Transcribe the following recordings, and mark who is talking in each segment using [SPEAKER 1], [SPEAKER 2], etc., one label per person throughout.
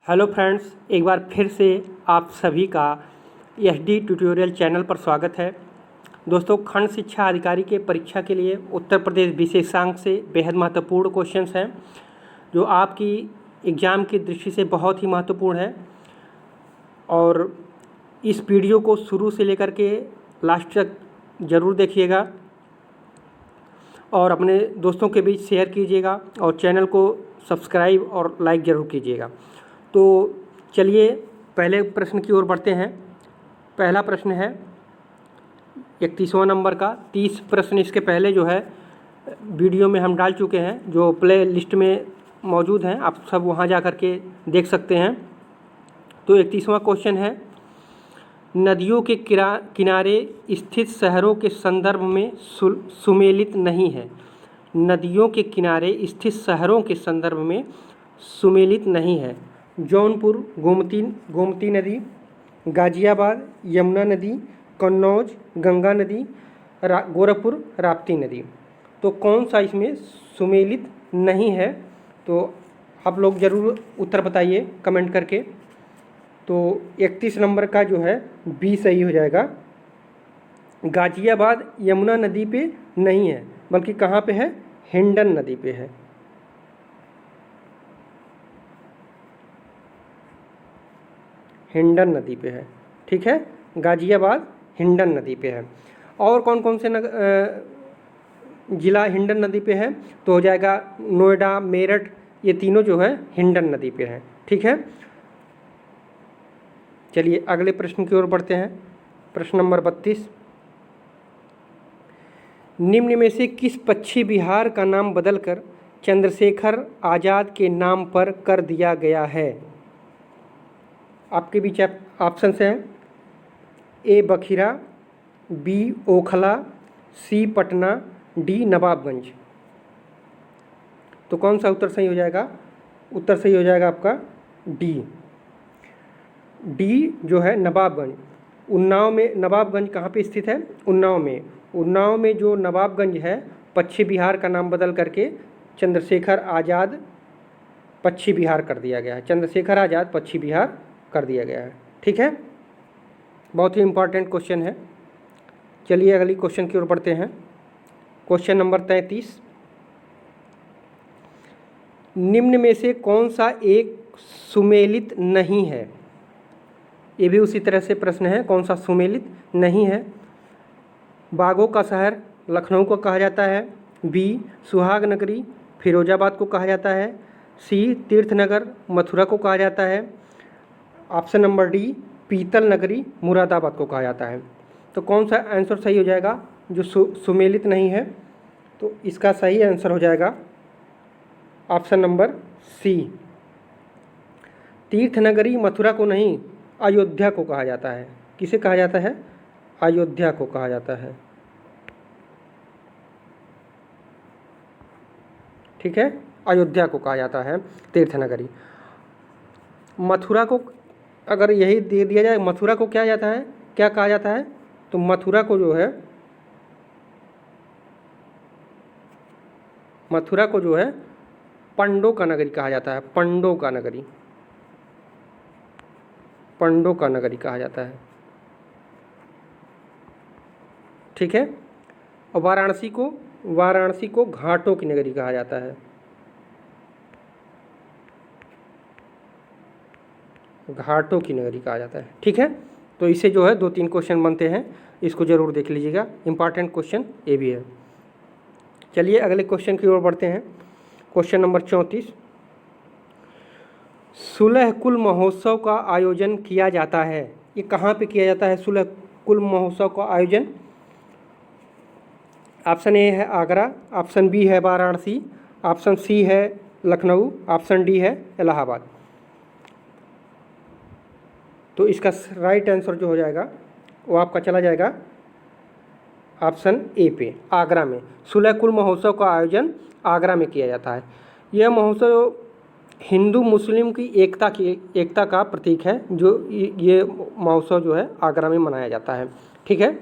[SPEAKER 1] Hello friends, एक बार फिर से आप सभी का एचडी ट्यूटोरियल चैनल पर स्वागत है। दोस्तों, खंड शिक्षा अधिकारी के परीक्षा के लिए उत्तर प्रदेश विशेषांक से बेहद महत्वपूर्ण क्वेश्चंस हैं जो आपकी एग्ज़ाम की दृष्टि से बहुत ही महत्वपूर्ण है। और इस वीडियो को शुरू से लेकर के लास्ट तक ज़रूर देखिएगा और अपने दोस्तों के बीच शेयर कीजिएगा और चैनल को सब्सक्राइब और लाइक ज़रूर कीजिएगा। तो चलिए पहले प्रश्न की ओर बढ़ते हैं। पहला प्रश्न है 31वां नंबर का। 30 प्रश्न इसके पहले जो है वीडियो में हम डाल चुके हैं, जो प्ले लिस्ट में मौजूद हैं, आप सब वहां जा कर के देख सकते हैं। तो 31वां क्वेश्चन है, नदियों के किनारे स्थित शहरों के संदर्भ में सुमेलित नहीं है। नदियों के किनारे स्थित शहरों के संदर्भ में सुमेलित नहीं है। जौनपुर गोमती नदी, गाजियाबाद यमुना नदी, कन्नौज गंगा नदी, गोरखपुर राप्ती नदी। तो कौन सा इसमें सुमेलित नहीं है? तो आप लोग ज़रूर उत्तर बताइए कमेंट करके। तो 31 नंबर का जो है बी सही हो जाएगा। गाजियाबाद यमुना नदी पे नहीं है, बल्कि कहाँ पे है? हिंडन नदी पे है। हिंडन नदी पे है, ठीक है। गाजियाबाद हिंडन नदी पे है। और कौन कौन से ज़िला हिंडन नदी पे है? तो हो जाएगा नोएडा, मेरठ, ये तीनों जो है हिंडन नदी पे है, ठीक है। चलिए अगले प्रश्न की ओर बढ़ते हैं। प्रश्न नंबर 32, निम्न में से किस पक्षी विहार का नाम बदलकर चंद्रशेखर आज़ाद के नाम पर कर दिया गया है? आपके बीच ऑप्शन हैं ए बखीरा, बी ओखला, सी पटना, डी नवाबगंज। तो कौन सा उत्तर सही हो जाएगा? उत्तर सही हो जाएगा आपका डी। डी जो है नवाबगंज। उन्नाव में नवाबगंज कहाँ पे स्थित है? उन्नाव में। उन्नाव में जो नवाबगंज है, पक्षी विहार का नाम बदल करके चंद्रशेखर आज़ाद पक्षी विहार कर दिया गया है। चंद्रशेखर आज़ाद पक्षी विहार कर दिया गया है, ठीक है। बहुत ही इम्पॉर्टेंट क्वेश्चन है। चलिए अगली क्वेश्चन की ओर बढ़ते हैं। क्वेश्चन नंबर 33, निम्न में से कौन सा एक सुमेलित नहीं है? ये भी उसी तरह से प्रश्न है, कौन सा सुमेलित नहीं है? बागों का शहर लखनऊ को कहा जाता है, बी सुहाग नगरी फिरोजाबाद को कहा जाता है, सी तीर्थनगर मथुरा को कहा जाता है, ऑप्शन नंबर डी पीतल नगरी मुरादाबाद को कहा जाता है। तो कौन सा आंसर सही हो जाएगा जो सुमेलित नहीं है? तो इसका सही आंसर हो जाएगा ऑप्शन नंबर सी। तीर्थनगरी मथुरा को नहीं, अयोध्या को कहा जाता है। किसे कहा जाता है? अयोध्या को कहा जाता है, ठीक है। अयोध्या को कहा जाता है तीर्थनगरी। मथुरा को अगर यही दे दिया जाए, मथुरा को क्या जाता है, क्या कहा जाता है? तो मथुरा को जो है, मथुरा को जो है पंडों का नगरी कहा जाता है। पंडों का नगरी, पंडों का नगरी कहा जाता है, ठीक है। और वाराणसी को घाटों की नगरी कहा जाता है। घाटों की नगरी कहा जाता है, ठीक है। तो इसे जो है 2-3 क्वेश्चन बनते हैं, इसको ज़रूर देख लीजिएगा, इंपॉर्टेंट क्वेश्चन ये भी है। चलिए अगले क्वेश्चन की ओर बढ़ते हैं। क्वेश्चन नंबर 34, सुलह कुल महोत्सव का आयोजन किया जाता है। ये कहाँ पे किया जाता है सुलह कुल महोत्सव का आयोजन? ऑप्शन ए है आगरा, ऑप्शन बी है वाराणसी, ऑप्शन सी है लखनऊ, ऑप्शन डी है इलाहाबाद। तो इसका राइट आंसर जो हो जाएगा वो आपका चला जाएगा ऑप्शन ए पे, आगरा में। सुलह कुल महोत्सव का आयोजन आगरा में किया जाता है। यह महोत्सव हिंदू मुस्लिम की एकता का प्रतीक है। जो ये महोत्सव जो है आगरा में मनाया जाता है, ठीक है।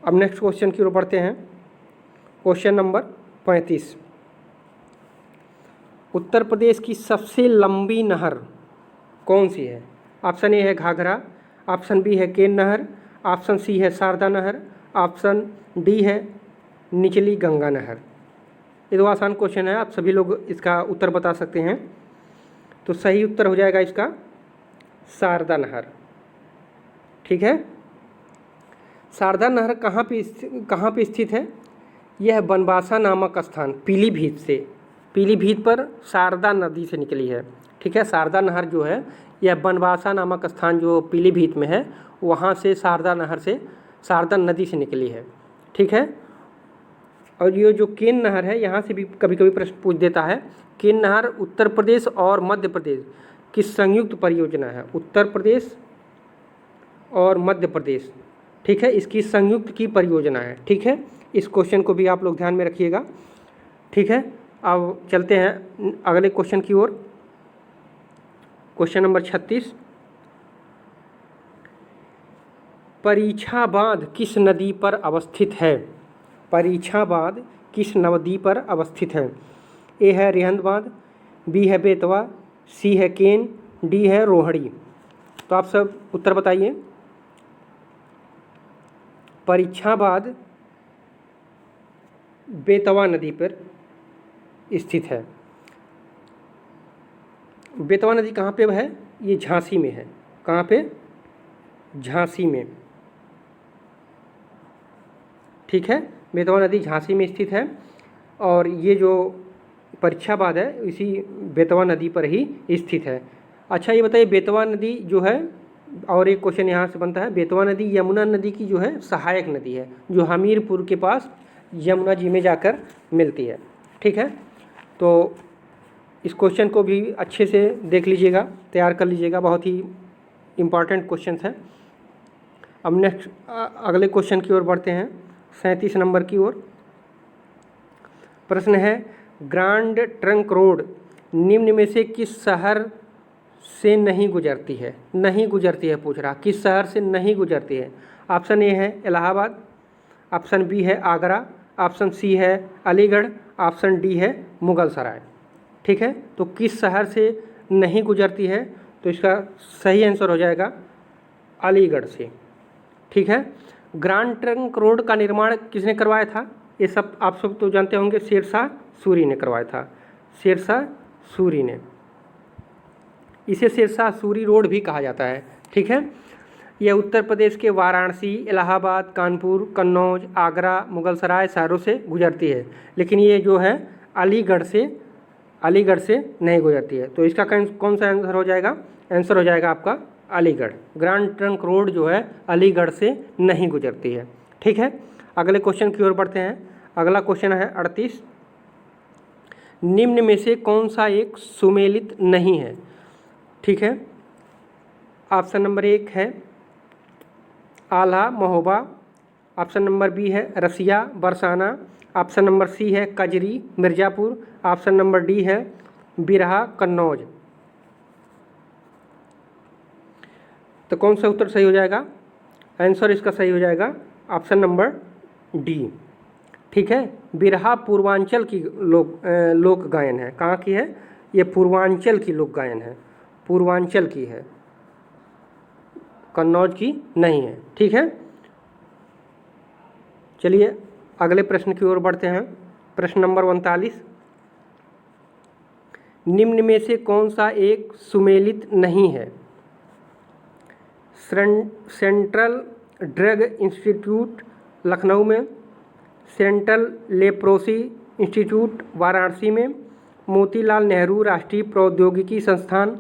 [SPEAKER 1] अब नेक्स्ट क्वेश्चन की ओर बढ़ते हैं। क्वेश्चन नंबर 35, उत्तर प्रदेश की सबसे लंबी नहर कौन सी है? ऑप्शन ए है घाघरा, ऑप्शन बी है केन नहर, ऑप्शन सी है शारदा नहर, ऑप्शन डी है निचली गंगा नहर। ये तो आसान क्वेश्चन है, आप सभी लोग इसका उत्तर बता सकते हैं। तो सही उत्तर हो जाएगा इसका शारदा नहर। ठीक है, शारदा नहर कहाँ पे स्थित है? यह बनवासा नामक स्थान पीलीभीत पर शारदा नदी से निकली है। ठीक है, शारदा नहर जो है यह बनवासा नामक स्थान जो पीलीभीत में है, वहाँ से शारदा नदी से निकली है। ठीक है, और ये जो केन नहर है, यहाँ से भी कभी कभी प्रश्न पूछ देता है। केन नहर उत्तर प्रदेश और मध्य प्रदेश की संयुक्त परियोजना है। उत्तर प्रदेश और मध्य प्रदेश, ठीक है, इसकी संयुक्त की परियोजना है। ठीक है, इस क्वेश्चन को भी आप लोग ध्यान में रखिएगा। ठीक है, अब चलते हैं अगले क्वेश्चन की ओर। क्वेश्चन नंबर 36, परीक्षा बांध किस नदी पर अवस्थित है? परीक्षा बांध किस नदी पर अवस्थित है? ए है रिहंद बांध, बी है बेतवा, सी है केन, डी है रोहड़ी। तो आप सब उत्तर बताइए। परीक्षा बांध बेतवा नदी पर स्थित है। बेतवा नदी कहाँ पे है? ये झांसी में है। कहाँ पे? झांसी में। ठीक है, बेतवा नदी झांसी में स्थित है और ये जो परीक्षा बांध है इसी बेतवा नदी पर ही स्थित है। अच्छा, ये बताइए बेतवा नदी जो है, और एक क्वेश्चन यहाँ से बनता है, बेतवा नदी यमुना नदी की जो है सहायक नदी है, जो हमीरपुर के पास यमुना जी में जाकर मिलती है। ठीक है, तो इस क्वेश्चन को भी अच्छे से देख लीजिएगा, तैयार कर लीजिएगा, बहुत ही इम्पॉर्टेंट क्वेश्चन है। अब नेक्स्ट अगले क्वेश्चन की ओर बढ़ते हैं, 37 नंबर की ओर। प्रश्न है, ग्रांड ट्रंक रोड निम्न में से किस शहर से नहीं गुजरती है? नहीं गुजरती है पूछ रहा, किस शहर से नहीं गुजरती है? ऑप्शन ए है इलाहाबाद, ऑप्शन बी है आगरा, ऑप्शन सी है अलीगढ़, ऑप्शन डी है मुगल सराय। ठीक है, तो किस शहर से नहीं गुजरती है? तो इसका सही आंसर हो जाएगा अलीगढ़ से। ठीक है, ग्रांड ट्रंक रोड का निर्माण किसने करवाया था? ये सब आप सब तो जानते होंगे, शेरशाह सूरी ने करवाया था। शेरशाह सूरी ने, इसे शेरशाह सूरी रोड भी कहा जाता है। ठीक है, यह उत्तर प्रदेश के वाराणसी, इलाहाबाद, कानपुर, कन्नौज, आगरा, मुगलसराय शहरों से गुजरती है, लेकिन ये जो है अलीगढ़ से नहीं गुजरती है। तो इसका कौन सा आंसर हो जाएगा? आंसर हो जाएगा आपका अलीगढ़। ग्रांड ट्रंक रोड जो है अलीगढ़ से नहीं गुजरती है। ठीक है, अगले क्वेश्चन की ओर बढ़ते हैं। अगला क्वेश्चन है 38, निम्न में से कौन सा एक सुमेलित नहीं है? ठीक है, ऑप्शन नंबर 1 है Alha Mahoba, option number B है Rasiya Barsana, option number C है Kajri Mirzapur, option number D है बिरहा कन्नौज। तो कौन सा उत्तर सही हो जाएगा? आंसर इसका सही हो जाएगा ऑप्शन नंबर डी। ठीक है, बिरहा पूर्वांचल की लोक गायन है। कहाँ की है? ये पूर्वांचल की लोक गायन है, पूर्वांचल की है, कन्नौज की नहीं है। ठीक है, चलिए अगले प्रश्न की ओर बढ़ते हैं। प्रश्न नंबर 39, निम्न में से कौन सा एक सुमेलित नहीं है? सेंट्रल ड्रग इंस्टीट्यूट लखनऊ में, सेंट्रल लेप्रोसी इंस्टीट्यूट वाराणसी में, मोतीलाल नेहरू राष्ट्रीय प्रौद्योगिकी संस्थान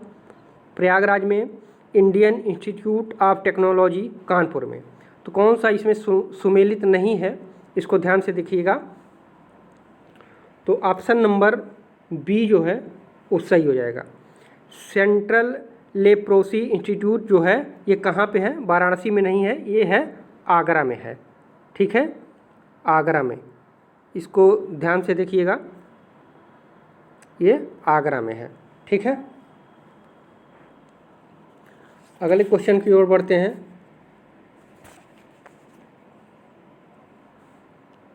[SPEAKER 1] प्रयागराज में, Indian institute of technology Kanpur में। तो कौन सा इसमें सुमेलित नहीं है? इसको ध्यान से देखिएगा। तो ऑप्शन नंबर बी जो है वो सही हो जाएगा। सेंट्रल लेप्रोसी इंस्टीट्यूट जो है ये कहाँ पे है? वाराणसी में नहीं है, ये है आगरा में है। ठीक है, आगरा में, इसको ध्यान से देखिएगा, ये आगरा में है। ठीक है, अगले क्वेश्चन की ओर बढ़ते हैं।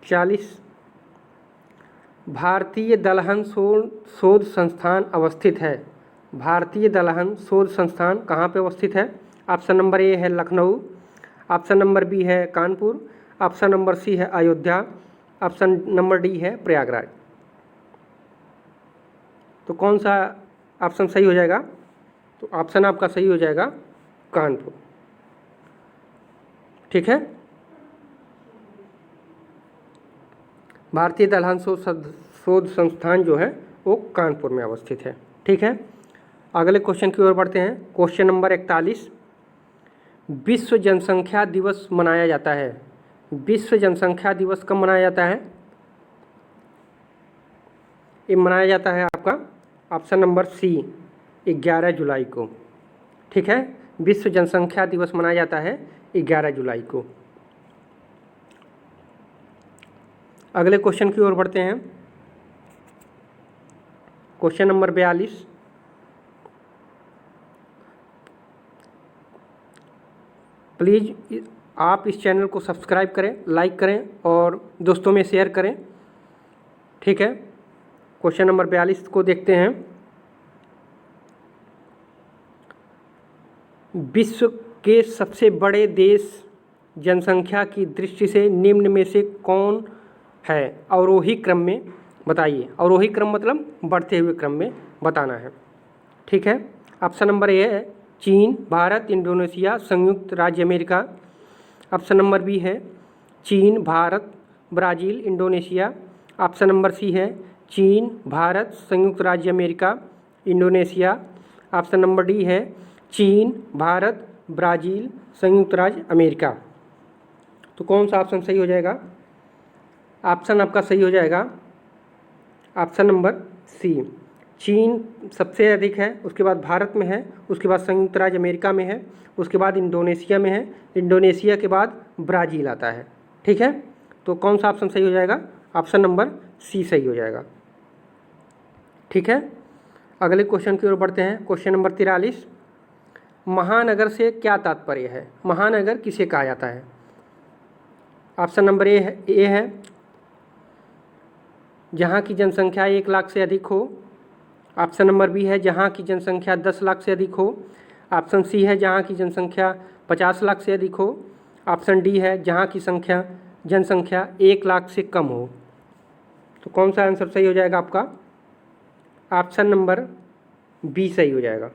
[SPEAKER 1] 40, भारतीय दलहन शोध संस्थान अवस्थित है? भारतीय दलहन शोध संस्थान कहाँ पे अवस्थित है? ऑप्शन नंबर ए है लखनऊ, ऑप्शन नंबर बी है कानपुर, ऑप्शन नंबर सी है अयोध्या, ऑप्शन नंबर डी है प्रयागराज। तो कौन सा ऑप्शन सही हो जाएगा? तो ऑप्शन आपका सही हो जाएगा कानपुर। ठीक है, भारतीय दलहन शोध संस्थान जो है वो कानपुर में अवस्थित है। ठीक है, अगले क्वेश्चन की ओर बढ़ते हैं। क्वेश्चन नंबर 41, विश्व जनसंख्या दिवस मनाया जाता है। विश्व जनसंख्या दिवस कब मनाया जाता है? ये मनाया जाता है आपका ऑप्शन नंबर सी 11 जुलाई को। ठीक है, विश्व जनसंख्या दिवस मनाया जाता है 11 जुलाई को। अगले क्वेश्चन की ओर बढ़ते हैं। क्वेश्चन नंबर 42, प्लीज़ आप इस चैनल को सब्सक्राइब करें, लाइक करें और दोस्तों में शेयर करें। ठीक है, क्वेश्चन नंबर 42 को देखते हैं। विश्व के सबसे बड़े देश जनसंख्या की दृष्टि से निम्न में से कौन है? अवरोही क्रम में बताइए। अवरोही क्रम मतलब बढ़ते हुए क्रम में बताना है। ठीक है, ऑप्शन नंबर ए है चीन, भारत, इंडोनेशिया, संयुक्त राज्य अमेरिका। ऑप्शन नंबर बी है चीन, Bharat, Brazil, Indonesia. Option number C है चीन, भारत, संयुक्त राज्य America, Indonesia. Option number D है चीन, भारत, ब्राज़ील, संयुक्त राज्य अमेरिका। तो कौन सा ऑप्शन सही हो जाएगा? ऑप्शन आपका सही हो जाएगा ऑप्शन नंबर सी, चीन सबसे अधिक है, उसके बाद भारत में है, उसके बाद संयुक्त राज्य अमेरिका में है, उसके बाद इंडोनेशिया में है, इंडोनेशिया के बाद ब्राज़ील आता है। ठीक है, तो कौन सा ऑप्शन सही हो जाएगा? ऑप्शन नंबर सी सही हो जाएगा। ठीक है, अगले क्वेश्चन की ओर बढ़ते हैं। क्वेश्चन नंबर 43, महानगर से क्या तात्पर्य है? महानगर किसे कहा जाता है? ऑप्शन नंबर ए है जहाँ की जनसंख्या 1 लाख से अधिक हो। ऑप्शन नंबर बी है जहाँ की जनसंख्या 10 लाख से अधिक हो। ऑप्शन सी है जहाँ की जनसंख्या 50 लाख से अधिक हो। ऑप्शन डी है जहाँ की जनसंख्या 1 लाख से कम हो। तो कौन सा आंसर सही हो जाएगा आपका? ऑप्शन नंबर बी सही हो जाएगा।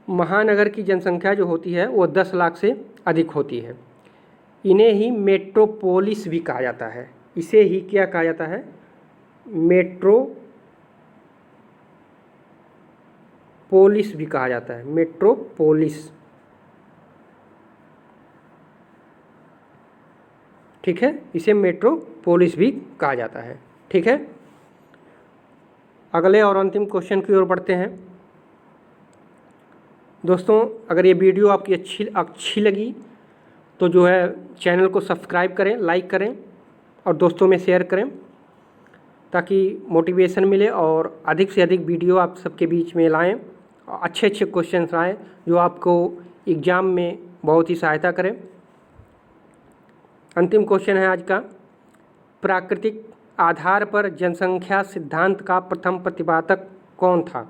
[SPEAKER 1] महानगर की जनसंख्या जो होती है वो 10 लाख से अधिक होती है। इन्हें ही मेट्रोपोलिस भी कहा जाता है। इसे ही क्या कहा जाता है? मेट्रोपोलिस भी कहा जाता है। मेट्रोपोलिस। ठीक है, इसे मेट्रोपोलिस भी कहा जाता है। ठीक है, अगले और अंतिम क्वेश्चन की ओर बढ़ते हैं। दोस्तों, अगर ये वीडियो आपकी अच्छी लगी तो जो है चैनल को सब्सक्राइब करें, लाइक करें और दोस्तों में शेयर करें ताकि मोटिवेशन मिले और अधिक से अधिक वीडियो आप सबके बीच में लाएं और अच्छे क्वेश्चंस लाएं जो आपको एग्ज़ाम में बहुत ही सहायता करें। अंतिम क्वेश्चन है आज का, प्राकृतिक आधार पर जनसंख्या सिद्धांत का प्रथम प्रतिपादक कौन था?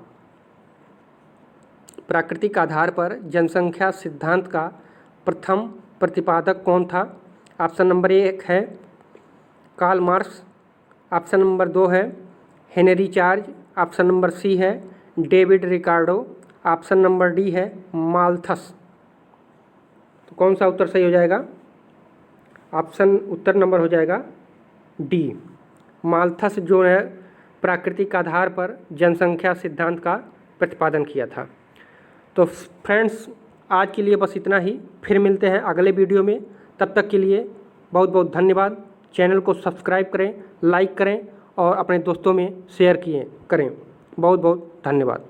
[SPEAKER 1] प्राकृतिक आधार पर जनसंख्या सिद्धांत का प्रथम प्रतिपादक कौन था? ऑप्शन नंबर 1 है कार्ल मार्क्स, ऑप्शन नंबर 2 है Henry George, option number C है David Ricardo, option number D है माल्थस। तो कौन सा उत्तर सही हो जाएगा? उत्तर नंबर हो जाएगा डी, माल्थस जो है प्राकृतिक आधार पर जनसंख्या सिद्धांत का प्रतिपादन किया था। तो फ्रेंड्स, आज के लिए बस इतना ही। फिर मिलते हैं अगले वीडियो में। तब तक के लिए बहुत बहुत धन्यवाद। चैनल को सब्सक्राइब करें, लाइक करें और अपने दोस्तों में शेयर करें। बहुत बहुत धन्यवाद।